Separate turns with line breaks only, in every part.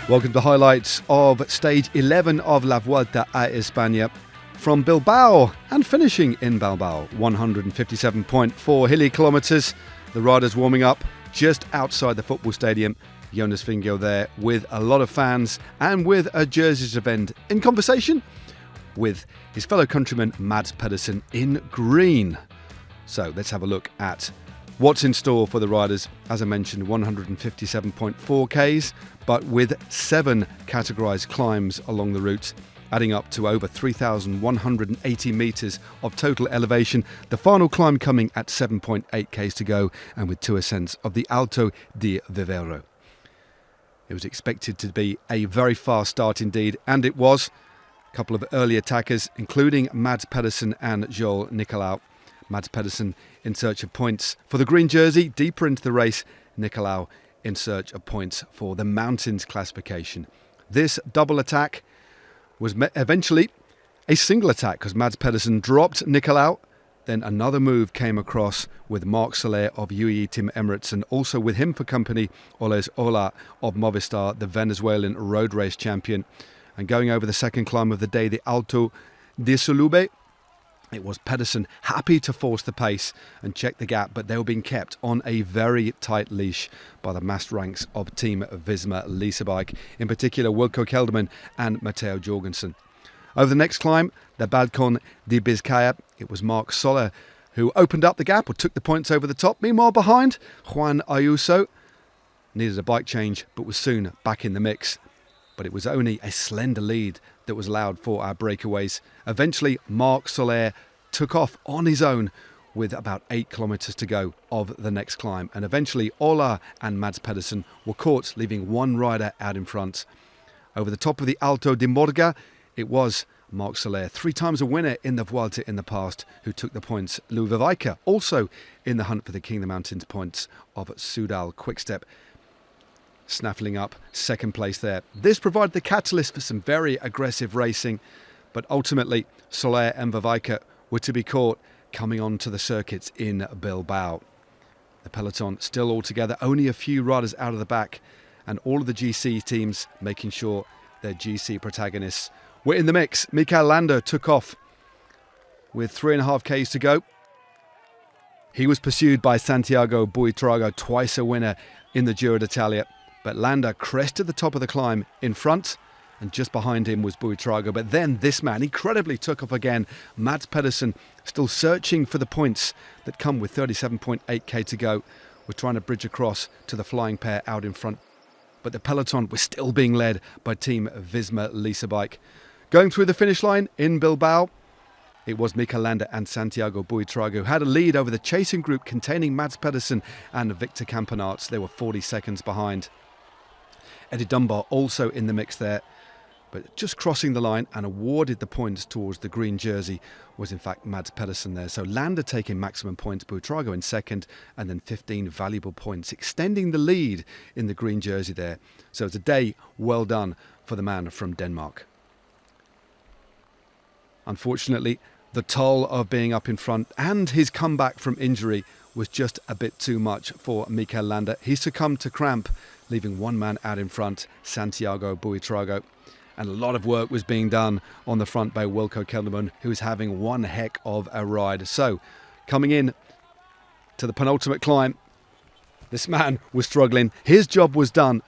Welcome to the highlights of stage 11 of La Vuelta A Espana from Bilbao and finishing in Bilbao. 157.4 hilly kilometres. The riders warming up just outside the football stadium. Jonas Vingegaard there with a lot of fans and with a jerseys event in conversation with his fellow countryman Mads Pedersen in green. So let's have a look at what's in store for the riders. As I mentioned, 157.4 Ks, but with 7 categorised climbs along the route, adding up to over 3,180 metres of total elevation. The final climb coming at 7.8 Ks to go, and with 2 ascents of the Alto di Vivero. It was expected to be a very fast start indeed, and it was. A couple of early attackers, including Mads Pedersen and Joel Nicolau. Mads Pedersen in search of points for the green jersey. Deeper into the race, Nicolau in search of points for the mountains classification. This double attack was eventually a single attack because Mads Pedersen dropped Nicolau. Then another move came across with Marc Soler of UAE Team Emirates, and also with him for company, Oles Ola of Movistar, the Venezuelan road race champion. And going over the second climb of the day, the Alto di Sulube, it was Pedersen happy to force the pace and check the gap, but they were being kept on a very tight leash by the massed ranks of Team Visma Leasebike, in particular Wilco Kelderman and Matteo Jorgensen. Over the next climb, the Balcón de Vizcaya, it was Marc Soler who opened up the gap or took the points over the top. Meanwhile, behind, Juan Ayuso needed a bike change but was soon back in the mix. But it was only a slender lead that was allowed for our breakaways. Eventually, Marc Soler took off on his own with about 8 kilometres to go of the next climb. And eventually, Ola and Mads Pedersen were caught, leaving one rider out in front. Over the top of the Alto di Morga, it was Marc Soler, 3 times a winner in the Vuelta in the past, who took the points. Louis Vivaika, also in the hunt for the King of the Mountains points of Soudal-QuickStep, snaffling up second place there. This provided the catalyst for some very aggressive racing, but ultimately Soler and Vivaika were to be caught coming onto the circuits in Bilbao. The peloton still all together, only a few riders out of the back, and all of the GC teams making sure their GC protagonists were in the mix. Mikel Landa took off with 3.5 Ks to go. He was pursued by Santiago Buitrago, twice a winner in the Giro D'Italia. But Landa crested the top of the climb in front, and just behind him was Buitrago. But then this man incredibly took off again. Mads Pedersen, still searching for the points that come with 37.8 K to go. We're trying to bridge across to the flying pair out in front. But the peloton was still being led by Team Visma Leasebike. Going through the finish line in Bilbao, it was Mikel Landa and Santiago Buitrago who had a lead over the chasing group containing Mads Pedersen and Victor Campenaerts. They were 40 seconds behind. Eddie Dunbar also in the mix there, but just crossing the line and awarded the points towards the green jersey was in fact Mads Pedersen there. So Landa taking maximum points, Buitrago in second, and then 15 valuable points, extending the lead in the green jersey there. So it's a day well done for the man from Denmark. Unfortunately, the toll of being up in front and his comeback from injury was just a bit too much for Mikel Landa. He succumbed to cramp, leaving one man out in front, Santiago Buitrago. And a lot of work was being done on the front by Wilco Kelderman, who was having one heck of a ride. So, coming in to the penultimate climb, this man was struggling. His job was done,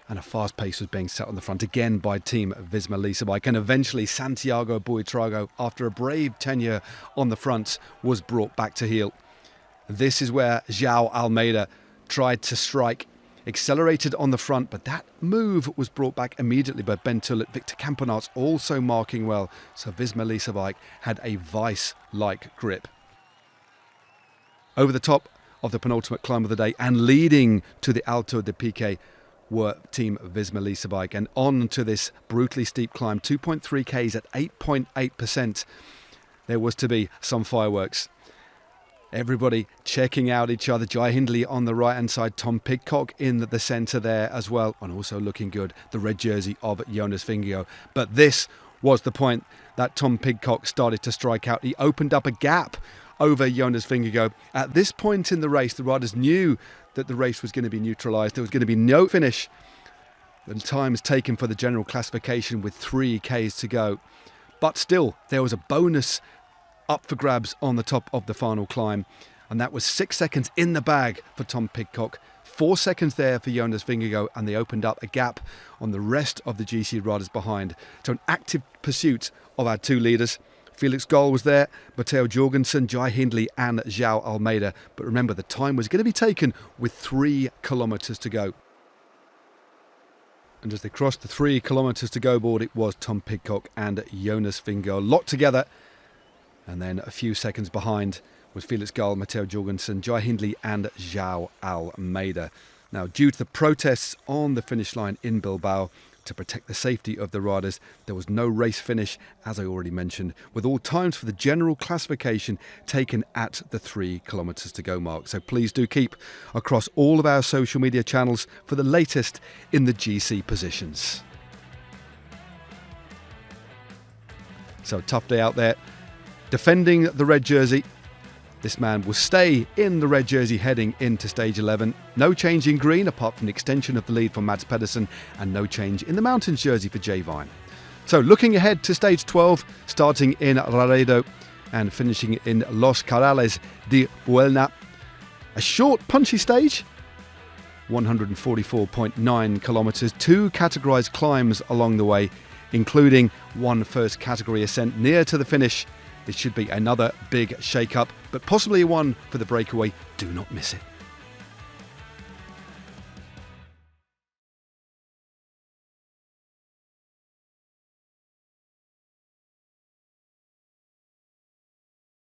and a fast pace was being set on the front again by Team Visma Leasebike. And eventually Santiago Buitrago, after a brave tenure on the front, was brought back to heel. This is where João Almeida tried to strike, accelerated on the front, but that move was brought back immediately by Ben Tullet. Victor Campenaerts also marking well, so Visma Leasebike had a vice-like grip. Over the top of the penultimate climb of the day and leading to the Alto de Pique were Team Visma Leasebike, and on to this brutally steep climb, 2.3 Ks at 8.8%. There was to be some fireworks. Everybody checking out each other. Jai Hindley on the right-hand side. Tom Pidcock in the centre there as well. And also looking good, the red jersey of Jonas Vingegaard. But this was the point that Tom Pidcock started to strike out. He opened up a gap over Jonas Vingegaard. At this point in the race, the riders knew that the race was going to be neutralised. There was going to be no finish The times taken for the general classification with 3 Ks to go. But still, there was a bonus up for grabs on the top of the final climb, and that was 6 seconds in the bag for Tom Pidcock, 4 seconds there for Jonas Vingegaard, and they opened up a gap on the rest of the GC riders behind. So an active pursuit of our 2 leaders. Felix Gall was there, Matteo Jorgensen, Jai Hindley and João Almeida. But remember, the time was going to be taken with 3 kilometres to go. And as they crossed the 3 kilometres to go board, it was Tom Pidcock and Jonas Vingegaard locked together. And then a few seconds behind was Felix Gall, Matteo Jorgensen, Jai Hindley and João Almeida. Now, due to the protests on the finish line in Bilbao to protect the safety of the riders, there was no race finish, as I already mentioned, with all times for the general classification taken at the 3 kilometres to go mark. So please do keep across all of our social media channels for the latest in the GC positions. So tough day out there. Defending the red jersey, this man will stay in the red jersey heading into stage 11. No change in green apart from the extension of the lead from Mads Pedersen, and no change in the mountains jersey for Jay Vine. So looking ahead to stage 12, starting in Laredo and finishing in Los Corrales de Buelna. A short, punchy stage, 144.9 kilometres, 2 categorised climbs along the way, including 1 first category ascent near to the finish. It should be another big shake-up, but possibly one for the breakaway. Do not miss it.